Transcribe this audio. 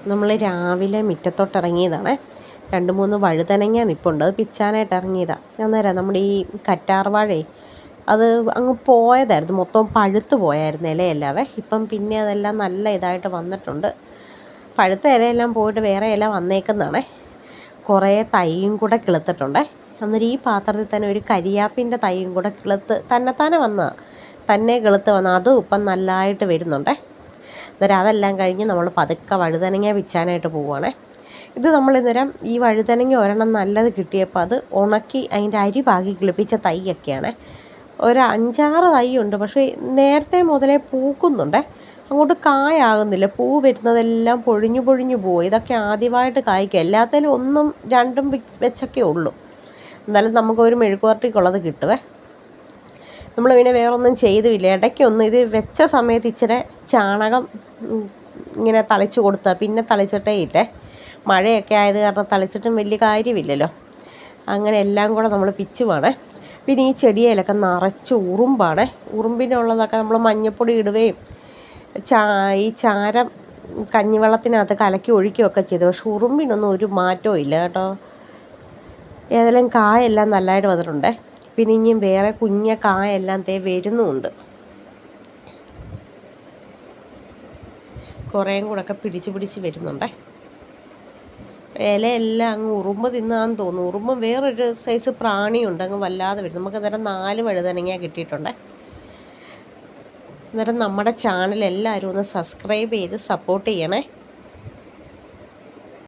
നമ്മൾ രാവിലെ മുറ്റത്തോട്ടിറങ്ങിയതാണേ. 2-3 വഴുതനങ്ങ നിൽപ്പുണ്ട്. അത് പിച്ചാനായിട്ട് ഇറങ്ങിയതാണ്. അന്നേരം നമ്മുടെ ഈ കറ്റാർവാഴയെ അത് അങ്ങ് പോയതായിരുന്നു, മൊത്തം പഴുത്ത് പോയായിരുന്നു ഇലയെല്ലാവേ. ഇപ്പം പിന്നെ അതെല്ലാം നല്ല ഇതായിട്ട് വന്നിട്ടുണ്ട്. പഴുത്ത ഇലയെല്ലാം പോയിട്ട് വേറെ ഇല വന്നേക്കുന്നതാണേ. കുറേ തൈയും കൂടെ കിളുത്തിട്ടുണ്ടേ. അന്നേരം ഈ പാത്രത്തിൽ തന്നെ ഒരു കരിയാപ്പിൻ്റെ തൈയും കൂടെ തന്നെത്താനെ വന്നതാണ്, തന്നെ കിളുത്ത് വന്ന അതും ഇപ്പം നല്ലതായിട്ട് വരുന്നുണ്ടേ. അന്നേരം അതെല്ലാം കഴിഞ്ഞ് നമ്മൾ പതുക്കെ വഴുതനങ്ങ പിച്ചാനായിട്ട് പോവുകയാണേ. ഇത് നമ്മളിന്നേരം ഈ വഴുതനങ്ങ ഒരെണ്ണം നല്ലത് കിട്ടിയപ്പോൾ അത് ഉണക്കി അതിൻ്റെ അരി പാകി കിളിപ്പിച്ച തൈയൊക്കെയാണ്. ഒരു 5-6 തൈയുണ്ട്. പക്ഷേ നേരത്തെ മുതലേ പൂക്കുന്നുണ്ടേ, അങ്ങോട്ട് കായാകുന്നില്ല. പൂ വരുന്നതെല്ലാം പൊഴിഞ്ഞു പോയി. ഇതൊക്കെ ആദ്യമായിട്ട് കായ്ക്കുക. എല്ലാത്തിലും 1-2 വെച്ചൊക്കെ ഉള്ളൂ. എന്നാലും നമുക്കൊരു മെഴുക്കുവരട്ടിക്കുള്ളത് കിട്ടുവേ. നമ്മൾ പിന്നെ വേറൊന്നും ചെയ്തുമില്ല. ഇടയ്ക്കൊന്ന് ഇത് വെച്ച സമയത്ത് ഇച്ചിരി ചാണകം ഇങ്ങനെ തളിച്ച് കൊടുത്താൽ പിന്നെ തളിച്ചിട്ടേ ഇല്ലേ. മഴയൊക്കെ ആയത് കാരണം തളിച്ചിട്ടും വലിയ കാര്യമില്ലല്ലോ. അങ്ങനെ എല്ലാം കൂടെ നമ്മൾ പിച്ചുവാണേ. പിന്നെ ഈ ചെടിയിലൊക്കെ നിറച്ച് ഉറുമ്പാണേ. ഉറുമ്പിനുള്ളതൊക്കെ നമ്മൾ മഞ്ഞൾപ്പൊടി ഇടുകയും ഈ ചാരം കഞ്ഞിവെള്ളത്തിനകത്ത് കലക്കി ഒഴിക്കുകയൊക്കെ ചെയ്തു. പക്ഷെ ഉറുമ്പിനൊന്നും ഒരു മാറ്റവും ഇല്ല കേട്ടോ. ഏതെല്ലാം കായെല്ലാം നല്ലതായിട്ട് വന്നിട്ടുണ്ട്. പിന്നെ ഇനിയും വേറെ കുഞ്ഞ കായെല്ലാം വരുന്നുമുണ്ട്. കുറേയും കൂടെയൊക്കെ പിടിച്ച് വരുന്നുണ്ടേ. ഇലയെല്ലാം അങ്ങ് ഉറുമ്പ് തിന്നാന്ന് തോന്നുന്നു. ഉറുമ്പും വേറൊരു സൈസ് പ്രാണിയുണ്ട്, അങ്ങ് വല്ലാതെ വരും. നമുക്ക് അന്നേരം 4 വഴുതനങ്ങ കിട്ടിയിട്ടുണ്ട്. അന്നേരം നമ്മുടെ ചാനൽ എല്ലാവരും ഒന്ന് സബ്സ്ക്രൈബ് ചെയ്ത് സപ്പോർട്ട് ചെയ്യണേ.